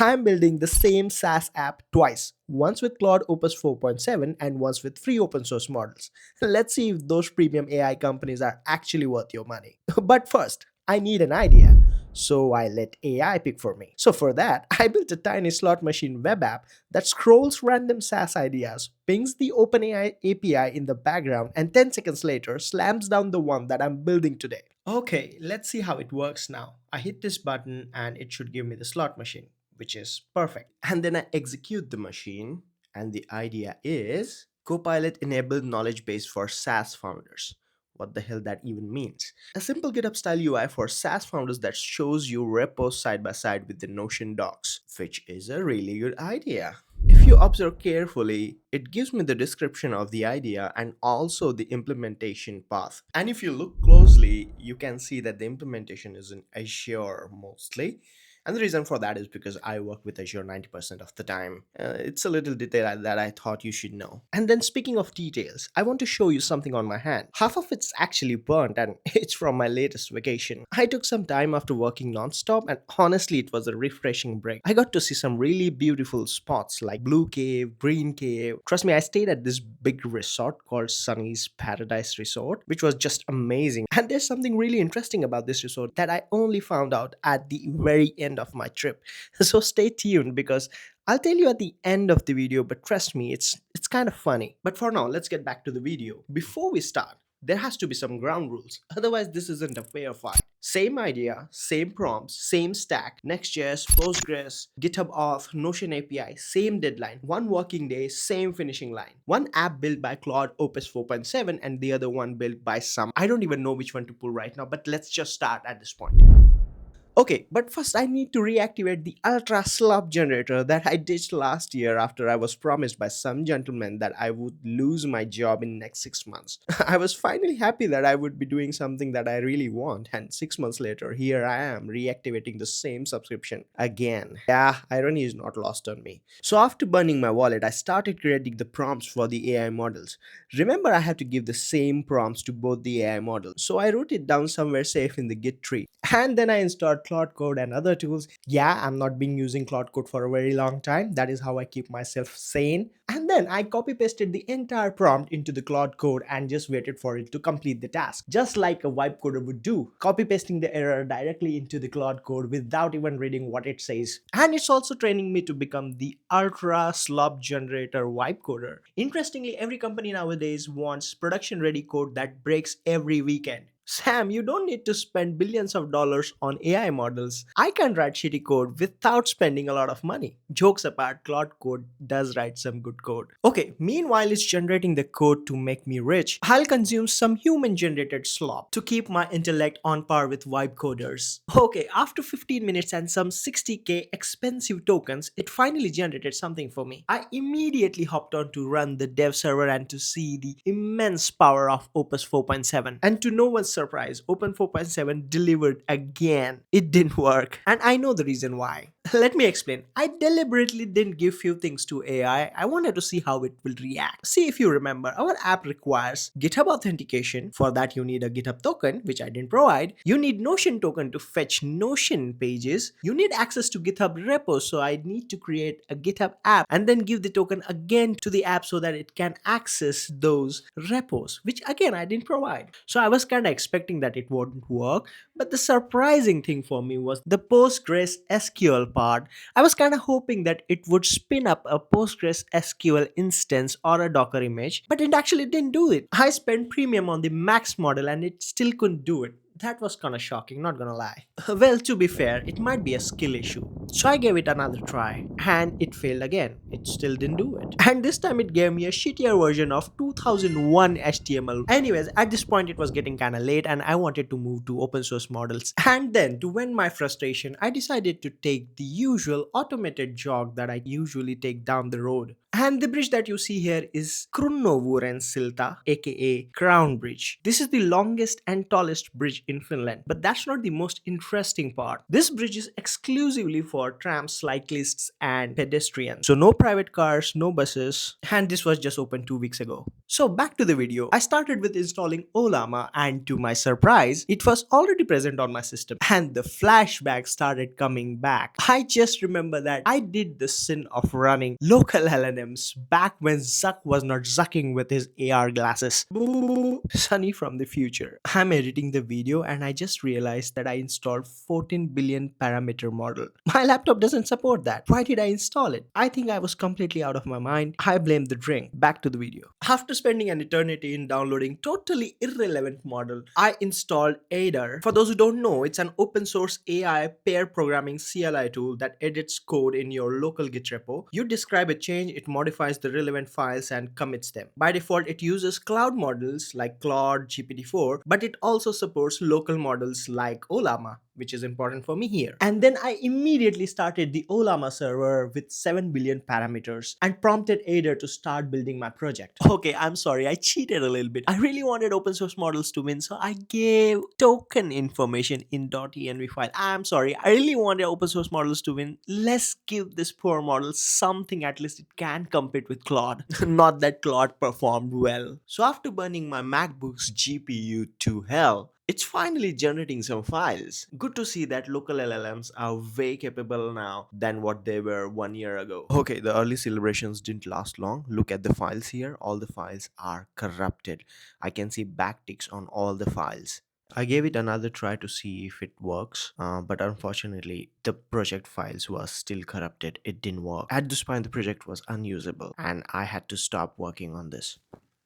I'm building the same SaaS app twice, once with Claude Opus 4.7 and once with free open source models. Let's see if those premium AI companies are actually worth your money. But first, I need an idea. So I let AI pick for me. So for that, I built a tiny slot machine web app that scrolls random SaaS ideas, pings the OpenAI API in the background, and 10 seconds later slams down the one that I'm building today. Okay, let's see how it works now. I hit this button and it should give me the slot machine, which is perfect. And then I execute the machine, and the idea is Copilot enabled knowledge base for SaaS founders. What the hell that even means? A simple GitHub style UI for SaaS founders that shows you repos side by side with the Notion docs, which is a really good idea. If you observe carefully, it gives me the description of the idea and also the implementation path. And if you look closely, you can see that the implementation is in Azure mostly. And the reason for that is because I work with Azure 90% of the time. It's a little detail that I thought you should know. And then speaking of details, I want to show you something on my hand. Half of it's actually burnt and it's from my latest vacation. I took some time after working non-stop and honestly it was a refreshing break. I got to see some really beautiful spots like Blue Cave, Green Cave. Trust me, I stayed at this big resort called Sunny's Paradise Resort, which was just amazing. And there's something really interesting about this resort that I only found out at the very end of my trip. So stay tuned because I'll tell you at the end of the video, but trust me, it's kind of funny. But for now, let's get back to the video. Before we start, there has to be some ground rules. Otherwise, this isn't a fair fight. Same idea, same prompts, same stack, Next.js, Postgres, GitHub Auth, Notion API, same deadline, one working day, same finishing line. One app built by Claude Opus 4.7 and the other one built by some. I don't even know which one to pull right now, but let's just start at this point. Okay, but first I need to reactivate the ultra slop generator that I ditched last year after I was promised by some gentleman that I would lose my job in next 6 months. I was finally happy that I would be doing something that I really want, and 6 months later here I am reactivating the same subscription again. Yeah, irony is not lost on me. So after burning my wallet, I started creating the prompts for the AI models. Remember, I have to give the same prompts to both the AI models. So I wrote it down somewhere safe in the Git tree. And then I installed Claude Code and other tools. Yeah, I'm not been using Claude Code for a very long time. That is how I keep myself sane. And then I copy pasted the entire prompt into the Claude Code and just waited for it to complete the task. Just like a vibe coder would do. Copy pasting the error directly into the Claude Code without even reading what it says. And it's also training me to become the ultra slop generator vibe coder. Interestingly, every company nowadays wants production ready code that breaks every weekend. Sam, you don't need to spend billions of dollars on AI models. I can write shitty code without spending a lot of money. Jokes apart, Claude Code does write some good code. Okay, meanwhile it's generating the code to make me rich, I'll consume some human generated slop to keep my intellect on par with vibe coders. Okay, after 15 minutes and some 60k expensive tokens, it finally generated something for me. I immediately hopped on to run the dev server and to see the immense power of Opus 4.7. And to no one's surprise, Open 4.7 delivered again. It didn't work. And I know the reason why. Let me explain. I deliberately didn't give few things to AI. I wanted to see how it will react. See, if you remember, our app requires GitHub authentication. For that, you need a GitHub token, which I didn't provide. You need Notion token to fetch Notion pages. You need access to GitHub repos, so I need to create a GitHub app and then give the token again to the app so that it can access those repos, which again I didn't provide. So I was kind of expecting that it wouldn't work, but the surprising thing for me was the Postgres SQL part. I was kind of hoping that it would spin up a Postgres SQL instance or a Docker image, but it actually didn't do it. I spent premium on the Max model and it still couldn't do it. That was kinda shocking, not gonna lie. Well, to be fair, it might be a skill issue. So I gave it another try, and it failed again. It still didn't do it. And this time it gave me a shittier version of 2001 HTML. Anyways, at this point it was getting kinda late and I wanted to move to open source models. And then, to vent my frustration, I decided to take the usual automated jog that I usually take down the road. And the bridge that you see here is Krunnovuren Silta, aka Crown Bridge. This is the longest and tallest bridge in Finland. But that's not the most interesting part. This bridge is exclusively for tram cyclists and pedestrians. So no private cars, no buses, and this was just opened 2 weeks ago. So back to the video. I started with installing Ollama, and to my surprise, it was already present on my system and the flashback started coming back. I just remember that I did the sin of running local LLMs back when Zuck was not zucking with his AR glasses. Sunny from the future. I'm editing the video and I just realized that I installed 14 billion parameter model. My laptop doesn't support that. Why did I install it? I think I was completely out of my mind. I blame the drink. Back to the video. After spending an eternity in downloading totally irrelevant model, I installed Aider. For those who don't know, it's an open source AI pair programming CLI tool that edits code in your local Git repo. You describe a change, it modifies the relevant files and commits them. By default, it uses cloud models like Claude, GPT-4, but it also supports local models like Ollama, which is important for me here. And then I immediately started the Ollama server with 7 billion parameters and prompted Aider to start building my project. Okay, I'm sorry, I cheated a little bit. I really wanted open source models to win, so I gave token information in .env file. I'm sorry, I really wanted open source models to win. Let's give this poor model something at least it can compete with Claude. Not that Claude performed well. So after burning my MacBook's GPU to hell, it's finally generating some files. Good to see that local LLMs are way capable now than what they were 1 year ago. Okay, the early celebrations didn't last long. Look at the files here. All the files are corrupted. I can see backticks on all the files. I gave it another try to see if it works, but unfortunately, the project files were still corrupted. It didn't work. At this point, the project was unusable, and I had to stop working on this.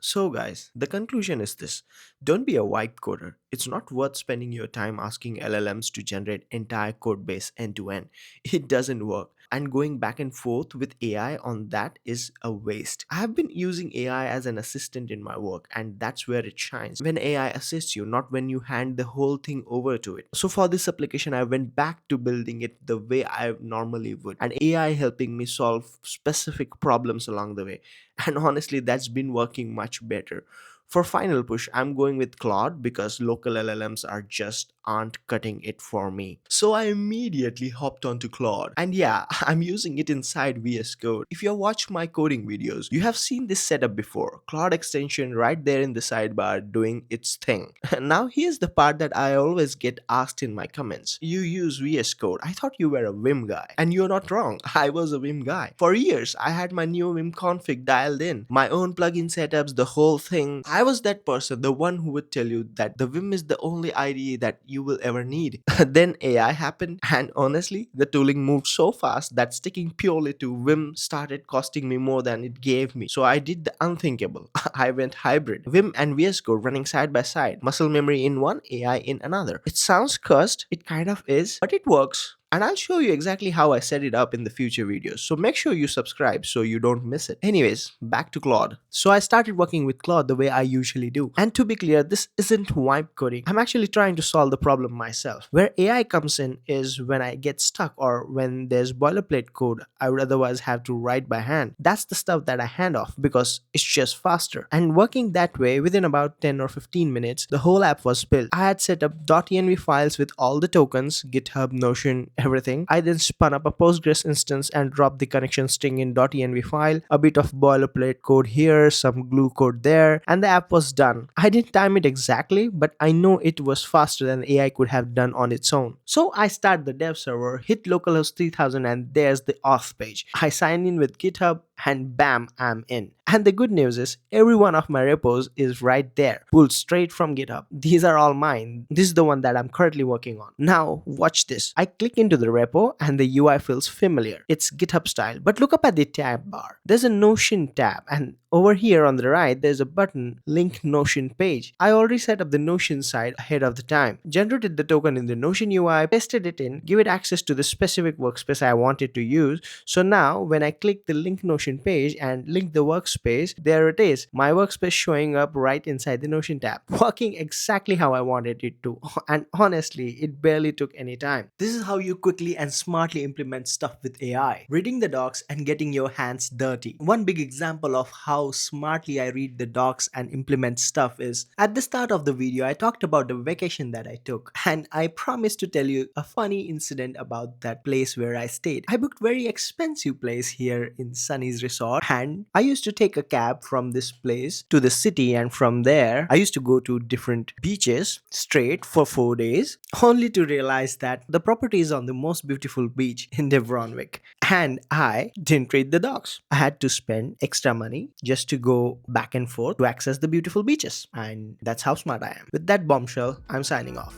So, guys, the conclusion is this: don't be a white coder. It's not worth spending your time asking LLMs to generate entire code base end to end. It doesn't work. And going back and forth with AI on that is a waste. I have been using AI as an assistant in my work, and that's where it shines. When AI assists you, not when you hand the whole thing over to it. So, for this application, I went back to building it the way I normally would, and AI helping me solve specific problems along the way. And honestly, that's been working much better. For final push, I'm going with Claude because local LLMs are just aren't cutting it for me. So I immediately hopped onto Claude. And yeah, I'm using it inside VS Code. If you watch my coding videos, you have seen this setup before. Claude extension right there in the sidebar doing its thing. Now here's the part that I always get asked in my comments. You use VS Code. I thought you were a Vim guy. And you're not wrong. I was a Vim guy. For years, I had my new Vim config dialed in. My own plugin setups, the whole thing. I was that person, the one who would tell you that the Vim is the only IDE that you will ever need. Then AI happened, and honestly, the tooling moved so fast that sticking purely to Vim started costing me more than it gave me. So I did the unthinkable. I went hybrid. Vim and VS Code running side by side. Muscle memory in one, AI in another. It sounds cursed, it kind of is, but it works. And I'll show you exactly how I set it up in the future videos. So make sure you subscribe so you don't miss it. Anyways, back to Claude. So I started working with Claude the way I usually do. And to be clear, this isn't wipe coding. I'm actually trying to solve the problem myself. Where AI comes in is when I get stuck or when there's boilerplate code I would otherwise have to write by hand. That's the stuff that I hand off because it's just faster. And working that way, within about 10 or 15 minutes, the whole app was built. I had set up .env files with all the tokens, GitHub, Notion, everything. I then spun up a Postgres instance and dropped the connection string in .env file, a bit of boilerplate code here, some glue code there, and the app was done. I didn't time it exactly, but I know it was faster than AI could have done on its own. So I start the dev server, hit localhost 3000, and there's the auth page. I sign in with GitHub, and bam, I'm in. And the good news is, every one of my repos is right there, pulled straight from GitHub. These are all mine. This is the one that I'm currently working on. Now, watch this. I click into the repo and the UI feels familiar. It's GitHub style, but look up at the tab bar. There's a Notion tab, and over here on the right, there's a button, Link Notion page. I already set up the Notion side ahead of the time. Generated the token in the Notion UI, pasted it in, give it access to the specific workspace I wanted to use. So now, when I click the Link Notion page and link the workspace, there it is. My workspace showing up right inside the Notion tab. Working exactly how I wanted it to. And honestly, it barely took any time. This is how you quickly and smartly implement stuff with AI. Reading the docs and getting your hands dirty. One big example of how how smartly I read the docs and implement stuff is at the start of the video, I talked about the vacation that I took, and I promised to tell you a funny incident about that place where I stayed. I booked very expensive place here in Sunny's resort, and I used to take a cab from this place to the city, and from there I used to go to different beaches straight for 4 days, only to realize that the property is on the most beautiful beach in Devronwick, and I didn't read the docs. I had to spend extra money just to go back and forth to access the beautiful beaches. And that's how smart I am. With that bombshell, I'm signing off.